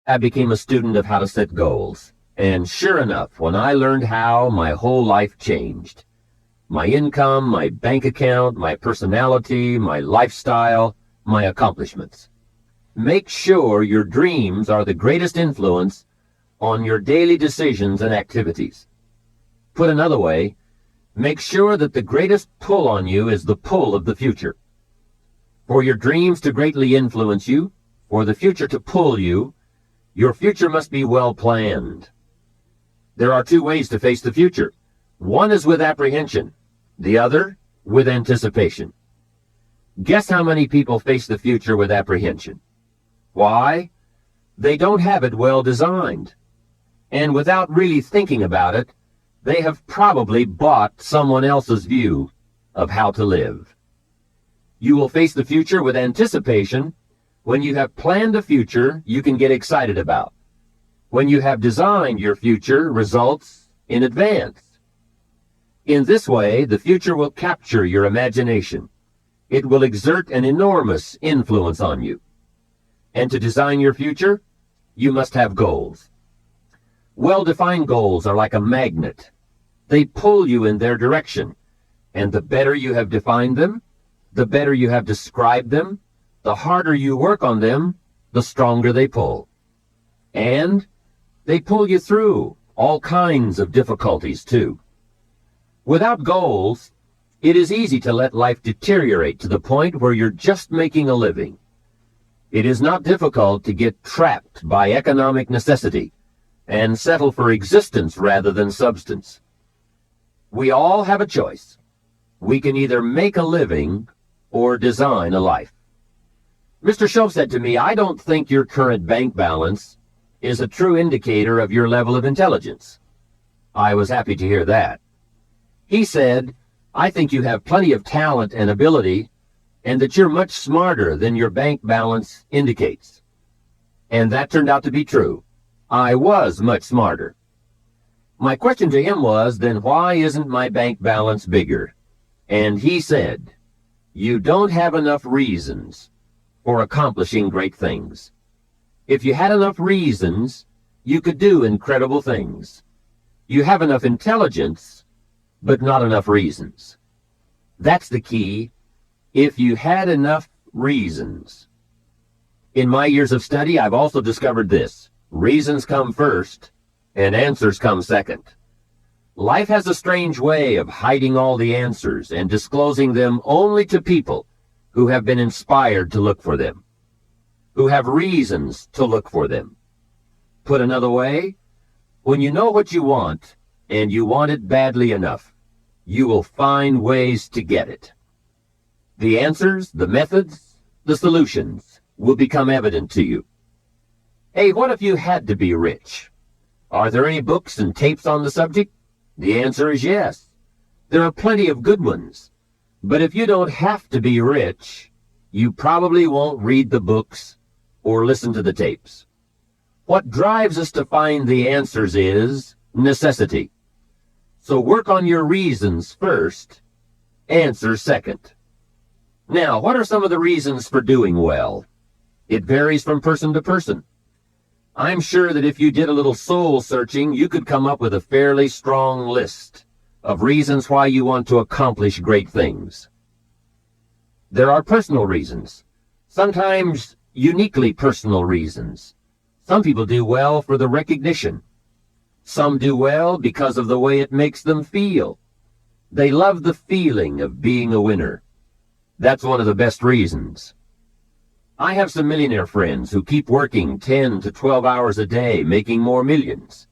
I became a student of how to set goals. And sure enough, when I learned how, my whole life changed. My income, my bank account, my personality, my lifestyle, my accomplishments. Make sure your dreams are the greatest influence on your daily decisions and activities. Put another way, make sure that the greatest pull on you is the pull of the future. For your dreams to greatly influence you, for the future to pull you, your future must be well planned. There are two ways to face the future. One is with apprehension, the other with anticipation. Guess how many people face the future with apprehension? Why? They don't have it well designed. And without really thinking about it, they have probably bought someone else's view of how to live. You will face the future with anticipation when you have planned a future you can get excited about. When you have designed your future results in advance. In this way, the future will capture your imagination. It will exert an enormous influence on you. And to design your future, you must have goals. Well-defined goals are like a magnet. They pull you in their direction, and the better you have defined them, the better you have described them, the harder you work on them, the stronger they pull. And they pull you through all kinds of difficulties, too. Without goals, it is easy to let life deteriorate to the point where you're just making a living. It is not difficult to get trapped by economic necessity and settle for existence rather than substance. We all have a choice. We can either make a living or design a life. Mr. Show said to me, I don't think your current bank balance is a true indicator of your level of intelligence. I was happy to hear that. He said, I think you have plenty of talent and ability, and that you're much smarter than your bank balance indicates. And that turned out to be true. I was much smarter. My question to him was, then why isn't my bank balance bigger? And he said, you don't have enough reasons for accomplishing great things. If you had enough reasons, you could do incredible things. You have enough intelligence, but not enough reasons. That's the key. If you had enough reasons. In my years of study, I've also discovered this. Reasons come first, and answers come second. Life has a strange way of hiding all the answers and disclosing them only to people who have been inspired to look for them, who have reasons to look for them. Put another way, when you know what you want, and you want it badly enough, you will find ways to get it. The answers, the methods, the solutions will become evident to you. Hey, what if you had to be rich? Are there any books and tapes on the subject? The answer is yes. There are plenty of good ones. But if you don't have to be rich, you probably won't read the books or listen to the tapes. What drives us to find the answers is necessity. So work on your reasons first, answers second. Now, what are some of the reasons for doing well? It varies from person to person. I'm sure that if you did a little soul searching, you could come up with a fairly strong list of reasons why you want to accomplish great things. There are personal reasons, sometimes uniquely personal reasons. Some people do well for the recognition. Some do well because of the way it makes them feel. They love the feeling of being a winner. That's one of the best reasons. I have some millionaire friends who keep working 10 to 12 hours a day, making more millions.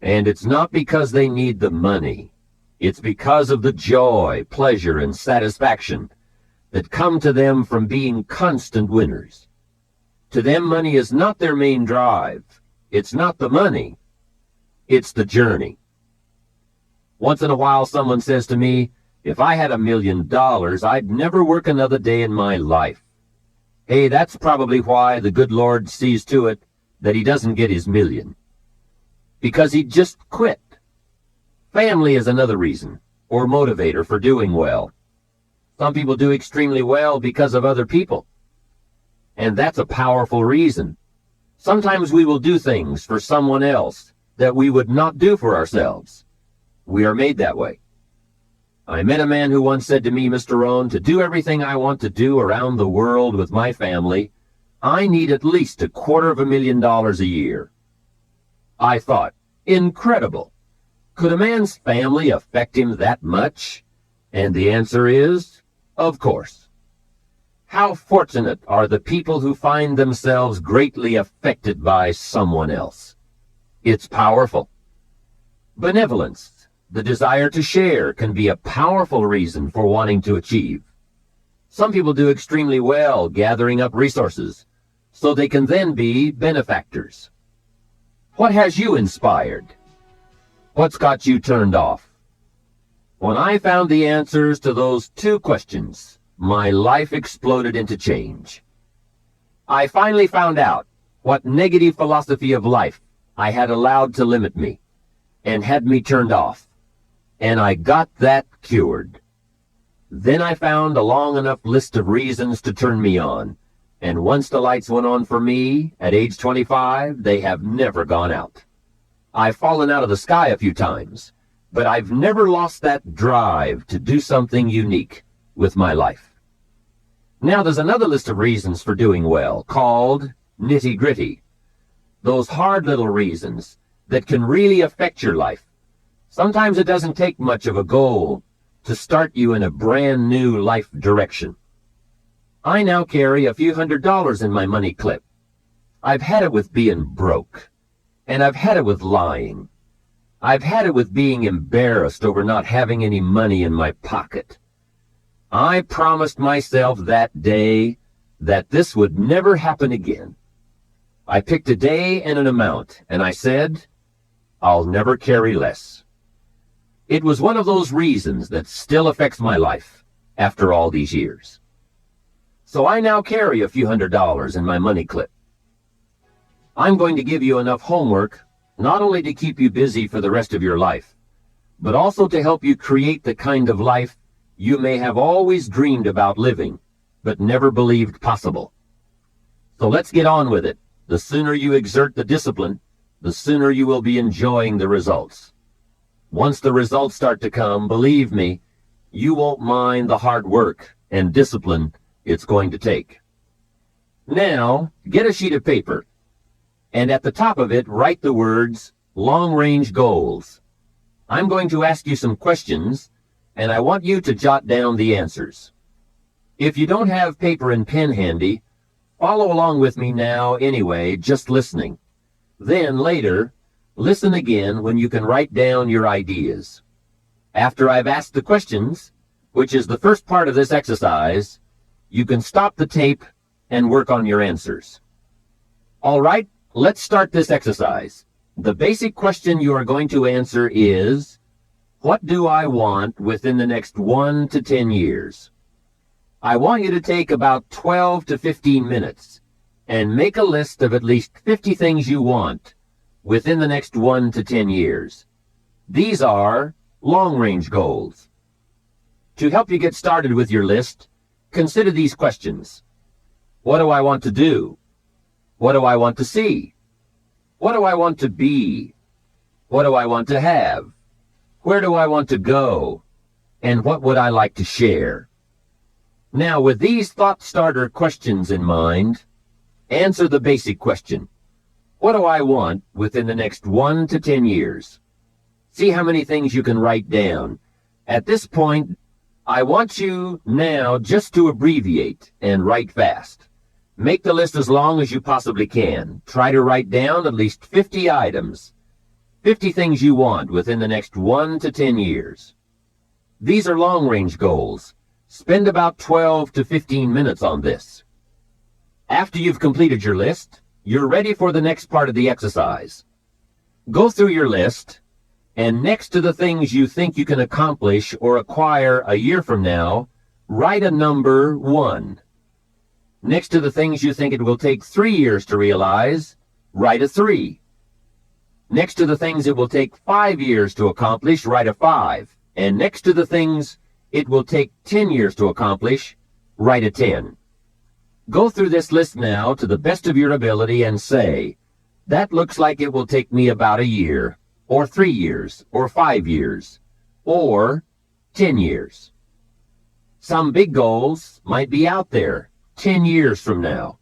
And it's not because they need the money. It's because of the joy, pleasure, and satisfaction that come to them from being constant winners. To them, money is not their main drive. It's not the money. It's the journey. Once in a while, someone says to me, if I had $1 million, I'd never work another day in my life. Hey, that's probably why the good Lord sees to it that he doesn't get his million. Because he just quit. Family is another reason, or motivator for doing well. Some people do extremely well because of other people. And that's a powerful reason. Sometimes we will do things for someone else that we would not do for ourselves. We are made that way. I met a man who once said to me, Mr. Rohn, to do everything I want to do around the world with my family, I need at least $250,000 a year. I thought, incredible. Could a man's family affect him that much? And the answer is, of course. How fortunate are the people who find themselves greatly affected by someone else. It's powerful. Benevolence, the desire to share, can be a powerful reason for wanting to achieve. Some people do extremely well gathering up resources, so they can then be benefactors. What has you inspired? What's got you turned off? When I found the answers to those two questions, my life exploded into change. I finally found out what negative philosophy of life I had allowed to limit me and had me turned off, and I got that cured. Then I found a long enough list of reasons to turn me on, and once the lights went on for me at age 25, they have never gone out. I've fallen out of the sky a few times, but I've never lost that drive to do something unique with my life. Now there's another list of reasons for doing well, called nitty-gritty. Those hard little reasons that can really affect your life. Sometimes it doesn't take much of a goal to start you in a brand new life direction. I now carry a few $100s in my money clip. I've had it with being broke, and I've had it with lying. I've had it with being embarrassed over not having any money in my pocket. I promised myself that day that this would never happen again. I picked a day and an amount, and I said, I'll never carry less. It was one of those reasons that still affects my life after all these years. So I now carry a few $100s in my money clip. I'm going to give you enough homework not only to keep you busy for the rest of your life, but also to help you create the kind of life you may have always dreamed about living, but never believed possible. So let's get on with it. The sooner you exert the discipline, the sooner you will be enjoying the results. Once the results start to come, believe me, you won't mind the hard work and discipline it's going to take. Now, get a sheet of paper, and at the top of it, write the words, long-range goals. I'm going to ask you some questions, and I want you to jot down the answers. If you don't have paper and pen handy, follow along with me now anyway, just listening. Then later, listen again when you can write down your ideas. After I've asked the questions, which is the first part of this exercise, you can stop the tape and work on your answers. All right, let's start this exercise. The basic question you are going to answer is, what do I want within the next 1 to 10 years? I want you to take about 12 to 15 minutes and make a list of at least 50 things you want within the next 1 to 10 years. These are long-range goals. To help you get started with your list, consider these questions. What do I want to do? What do I want to see? What do I want to be? What do I want to have? Where do I want to go? And what would I like to share? Now, with these thought starter questions in mind, answer the basic question. What do I want within the next 1 to 10 years? See how many things you can write down. At this point, I want you now just to abbreviate and write fast. Make the list as long as you possibly can. Try to write down at least 50 items, 50 things you want within the next 1 to 10 years. These are long-range goals. Spend about 12 to 15 minutes on this. After you've completed your list, you're ready for the next part of the exercise. Go through your list, and next to the things you think you can accomplish or acquire a year from now, write a number 1. Next to the things you think it will take 3 years to realize, write a 3. Next to the things it will take 5 years to accomplish, write a 5. And next to the things it will take 10 years to accomplish, write a 10. Go through this list now to the best of your ability and say, that looks like it will take me about a year, or 3 years, or 5 years, or 10 years. Some big goals might be out there 10 years from now.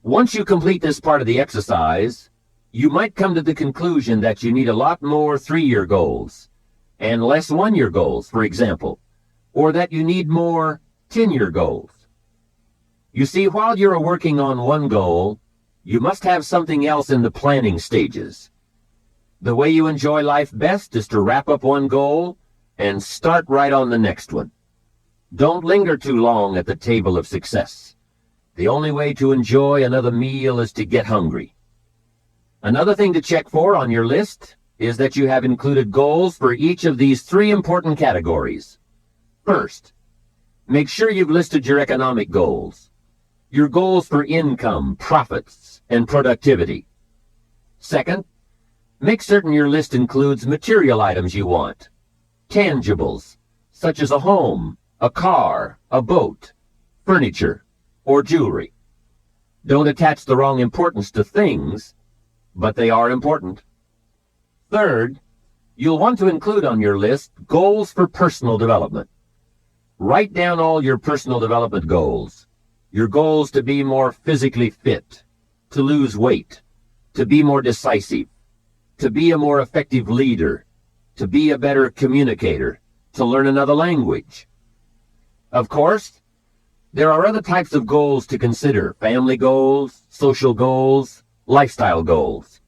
Once you complete this part of the exercise, you might come to the conclusion that you need a lot more 3-year goals and less 1-year goals, for example, or that you need more 10-year goals. You see, while you're working on one goal, you must have something else in the planning stages. The way you enjoy life best is to wrap up one goal and start right on the next one. Don't linger too long at the table of success. The only way to enjoy another meal is to get hungry. Another thing to check for on your list is that you have included goals for each of these 3 important categories. First, make sure you've listed your economic goals, your goals for income, profits, and productivity. Second, make certain your list includes material items you want, tangibles, such as a home, a car, a boat, furniture, or jewelry. Don't attach the wrong importance to things, but they are important. Third, you'll want to include on your list goals for personal development. Write down all your personal development goals. Your goals to be more physically fit, to lose weight, to be more decisive, to be a more effective leader, to be a better communicator, to learn another language. Of course, there are other types of goals to consider: family goals, social goals, lifestyle goals.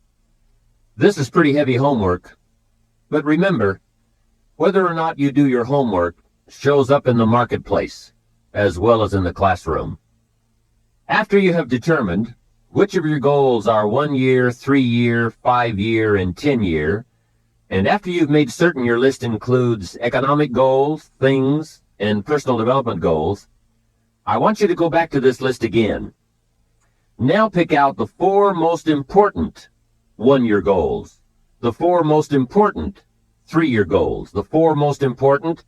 This is pretty heavy homework, but remember, whether or not you do your homework shows up in the marketplace as well as in the classroom. After you have determined which of your goals are 1 year, 3 year, 5 year, and 10 year, and after you've made certain your list includes economic goals, things, and personal development goals, I want you to go back to this list again. Now pick out the 4 most important 1-year goals, the 4 most important 3-year goals, the 4 most important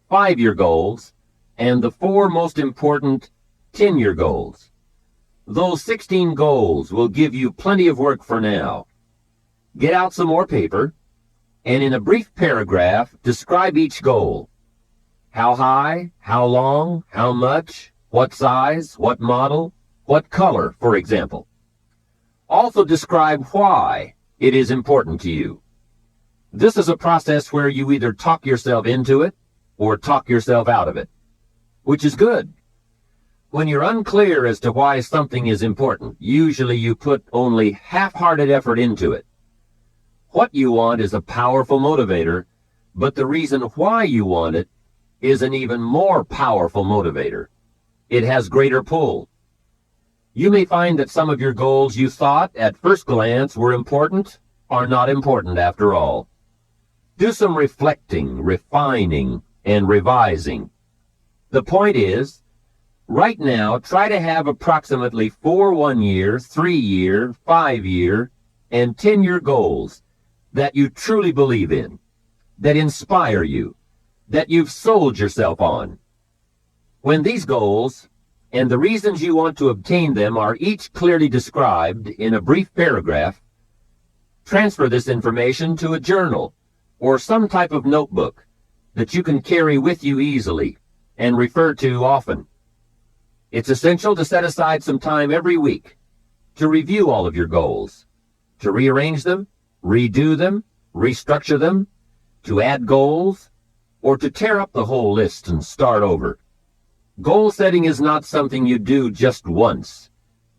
5-year goals, and the 4 most important 10-year goals. Those 16 goals will give you plenty of work for now. Get out some more paper, and in a brief paragraph, describe each goal. How high, how long, how much, what size, what model, what color, for example. Also describe why it is important to you. This is a process where you either talk yourself into it or talk yourself out of it, which is good. When you're unclear as to why something is important, usually you put only half-hearted effort into it. What you want is a powerful motivator, but the reason why you want it is an even more powerful motivator. It has greater pull. You may find that some of your goals you thought at first glance were important are not important after all. Do some reflecting, refining, and revising. The point is, right now, try to have approximately 4 1-year, 3-year, 5-year, and 10-year goals that you truly believe in, that inspire you, that you've sold yourself on. When these goals and the reasons you want to obtain them are each clearly described in a brief paragraph, transfer this information to a journal or some type of notebook that you can carry with you easily and refer to often. It's essential to set aside some time every week to review all of your goals, to rearrange them, redo them, restructure them, to add goals, or to tear up the whole list and start over. Goal setting is not something you do just once.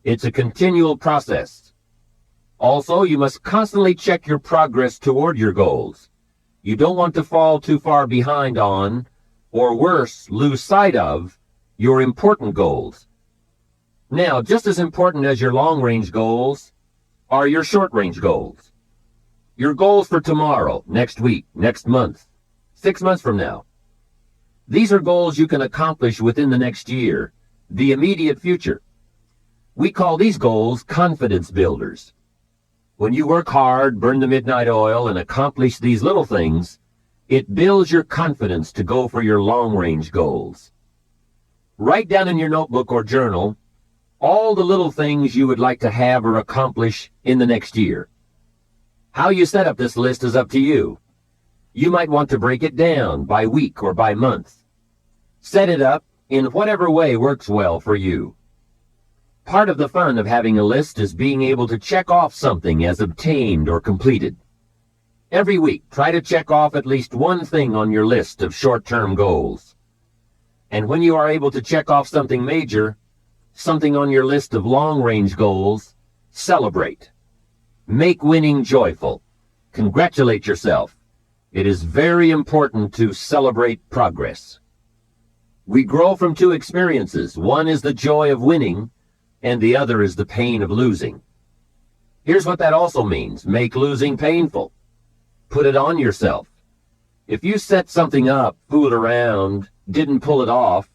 It's a continual process. Also, you must constantly check your progress toward your goals. You don't want to fall too far behind on, or worse, lose sight of, your important goals. Now, just as important as your long-range goals are your short-range goals. Your goals for tomorrow, next week, next month, 6 months from now. These are goals you can accomplish within the next year, the immediate future. We call these goals confidence builders. When you work hard, burn the midnight oil, and accomplish these little things, it builds your confidence to go for your long-range goals. Write down in your notebook or journal all the little things you would like to have or accomplish in the next year. How you set up this list is up to you. You might want to break it down by week or by month. Set it up in whatever way works well for you. Part of the fun of having a list is being able to check off something as obtained or completed. Every week, try to check off at least one thing on your list of short-term goals. And when you are able to check off something major, something on your list of long-range goals, celebrate. Make winning joyful. Congratulate yourself. It is very important to celebrate progress. We grow from two experiences. One is the joy of winning, and the other is the pain of losing. Here's what that also means. Make losing painful. Put it on yourself. If you set something up, fooled around, didn't pull it off,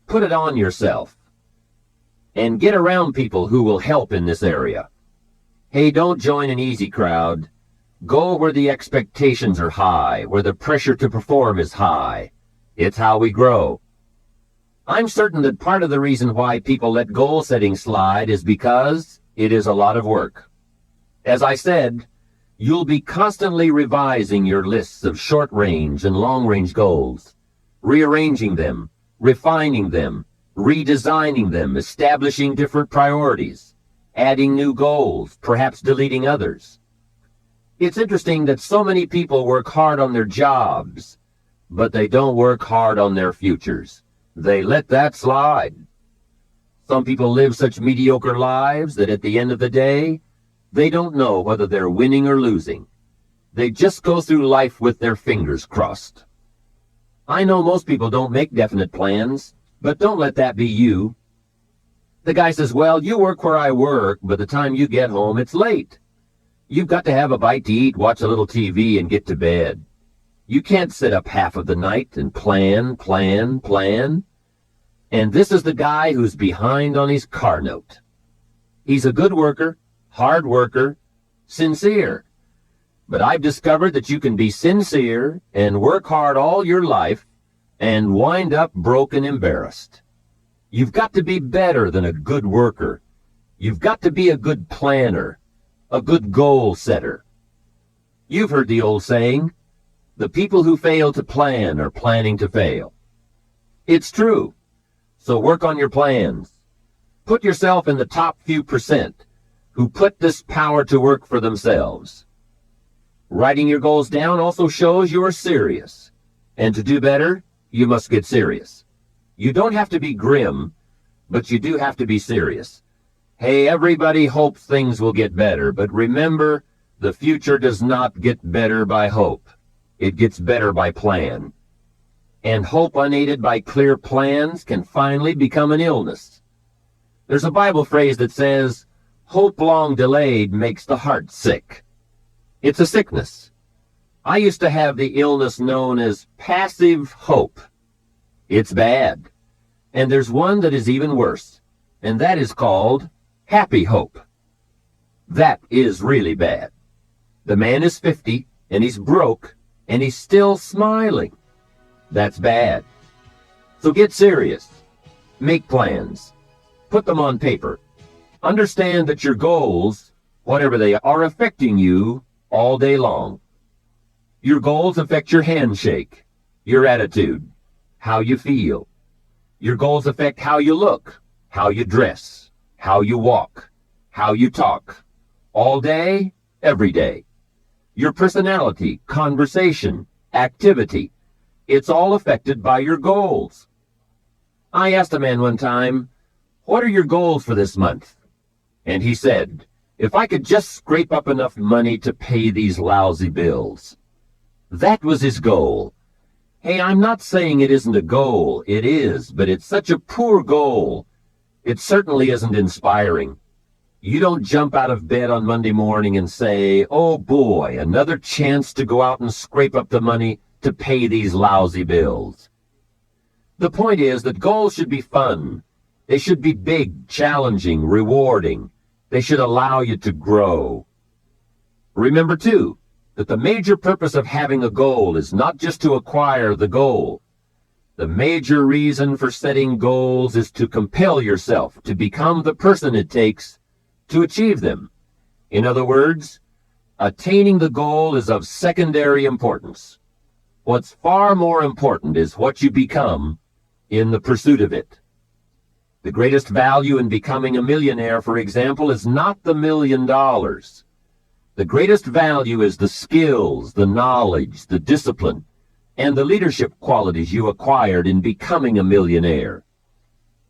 put it on yourself. And get around people who will help in this area. Hey, don't join an easy crowd. Go where the expectations are high, where the pressure to perform is high. It's how we grow. I'm certain that part of the reason why people let goal setting slide is because it is a lot of work. As I said, you'll be constantly revising your lists of short-range and long-range goals, rearranging them, refining them, redesigning them, establishing different priorities, adding new goals, perhaps deleting others. It's interesting that so many people work hard on their jobs, but they don't work hard on their futures. They let that slide. Some people live such mediocre lives that at the end of the day, they don't know whether they're winning or losing. They just go through life with their fingers crossed. I know most people don't make definite plans, but don't let that be you. The guy says, well, you work where I work, but the time you get home, it's late. You've got to have a bite to eat, watch a little TV, and get to bed. You can't sit up half of the night and plan. And this is the guy who's behind on his car note. He's a good worker, hard worker, sincere. But I've discovered that you can be sincere and work hard all your life and wind up broke and embarrassed. You've got to be better than a good worker. You've got to be a good planner, a good goal setter. You've heard the old saying, the people who fail to plan are planning to fail. It's true. So work on your plans. Put yourself in the top few percent who put this power to work for themselves. Writing your goals down also shows you are serious. And to do better, you must get serious. You don't have to be grim, but you do have to be serious. Hey, everybody hopes things will get better, but remember, the future does not get better by hope. It gets better by plan. And hope unaided by clear plans can finally become an illness. There's a Bible phrase that says, hope long delayed makes the heart sick. It's a sickness. I used to have the illness known as passive hope. It's bad. And there's one that is even worse, and that is called happy hope. That is really bad. The man is 50, and he's broke, and he's still smiling. That's bad. So get serious. Make plans. Put them on paper. Understand that your goals, whatever they are affecting you all day long. Your goals affect your handshake, your attitude, how you feel. Your goals affect how you look, how you dress, how you walk, how you talk. All day, every day. Your personality, conversation, activity. It's all affected by your goals. I asked a man one time, what are your goals for this month? And he said, if I could just scrape up enough money to pay these lousy bills. That was his goal. Hey, I'm not saying it isn't a goal. It is, but it's such a poor goal. It certainly isn't inspiring. You don't jump out of bed on Monday morning and say, oh boy, another chance to go out and scrape up the money to pay these lousy bills. The point is that goals should be fun. They should be big, challenging, rewarding. They should allow you to grow. Remember, too, that the major purpose of having a goal is not just to acquire the goal. The major reason for setting goals is to compel yourself to become the person it takes to achieve them. In other words, attaining the goal is of secondary importance. What's far more important is what you become in the pursuit of it. The greatest value in becoming a millionaire, for example, is not the $1 million. The greatest value is the skills, the knowledge, the discipline, and the leadership qualities you acquired in becoming a millionaire.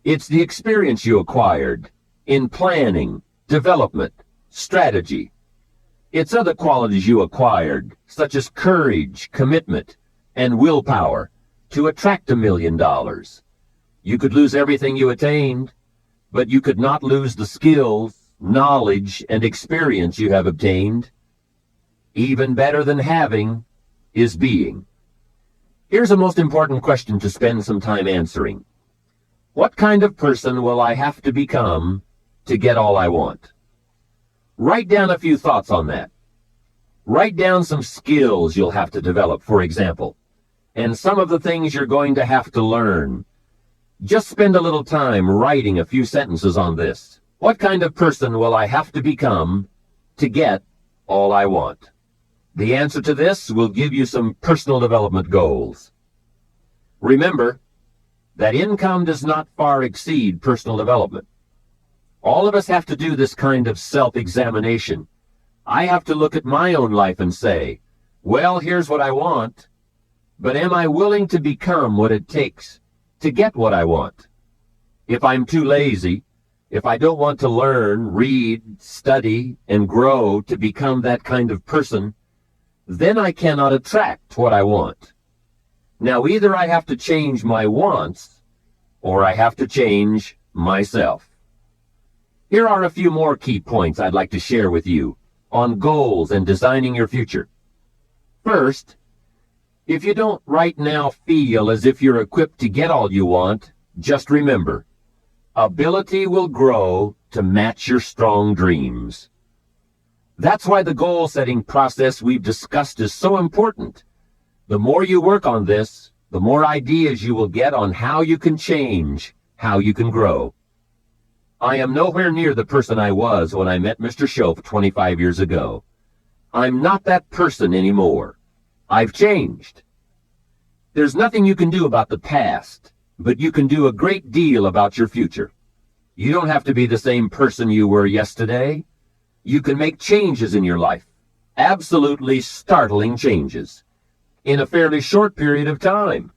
It's the experience you acquired in planning, development, strategy. It's other qualities you acquired, such as courage, commitment, and willpower, to attract $1 million. You could lose everything you attained, but you could not lose the skills, knowledge, and experience you have obtained. Even better than having is being. Here's a most important question to spend some time answering. What kind of person will I have to become to get all I want? Write down a few thoughts on that. Write down some skills you'll have to develop, for example, and some of the things you're going to have to learn. Just spend a little time writing a few sentences on this. What kind of person will I have to become to get all I want? The answer to this will give you some personal development goals. Remember that income does not far exceed personal development. All of us have to do this kind of self-examination. I have to look at my own life and say, well, here's what I want, but am I willing to become what it takes to get what I want? If I'm too lazy, if I don't want to learn, read, study, and grow to become that kind of person, then I cannot attract what I want. Now, either I have to change my wants, or I have to change myself. Here are a few more key points I'd like to share with you on goals and designing your future. First, if you don't right now feel as if you're equipped to get all you want, just remember, ability will grow to match your strong dreams. That's why the goal-setting process we've discussed is so important. The more you work on this, the more ideas you will get on how you can change, how you can grow. I am nowhere near the person I was when I met Mr. Shoaff 25 years ago. I'm not that person anymore. I've changed. There's nothing you can do about the past, but you can do a great deal about your future. You don't have to be the same person you were yesterday. You can make changes in your life, absolutely startling changes, in a fairly short period of time.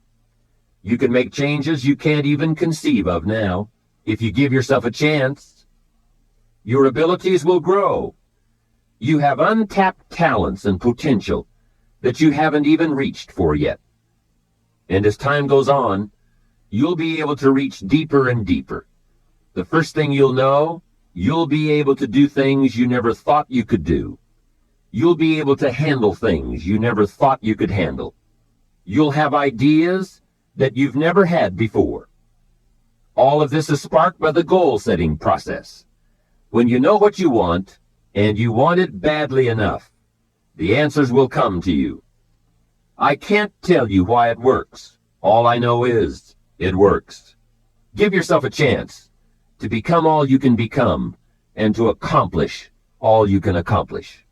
You can make changes you can't even conceive of now, if you give yourself a chance. Your abilities will grow. You have untapped talents and potential that you haven't even reached for yet. And as time goes on, you'll be able to reach deeper and deeper. The first thing you'll know, you'll be able to do things you never thought you could do. You'll be able to handle things you never thought you could handle. You'll have ideas that you've never had before. All of this is sparked by the goal-setting process. When you know what you want, and you want it badly enough, the answers will come to you. I can't tell you why it works. All I know is, it works. Give yourself a chance to become all you can become, and to accomplish all you can accomplish.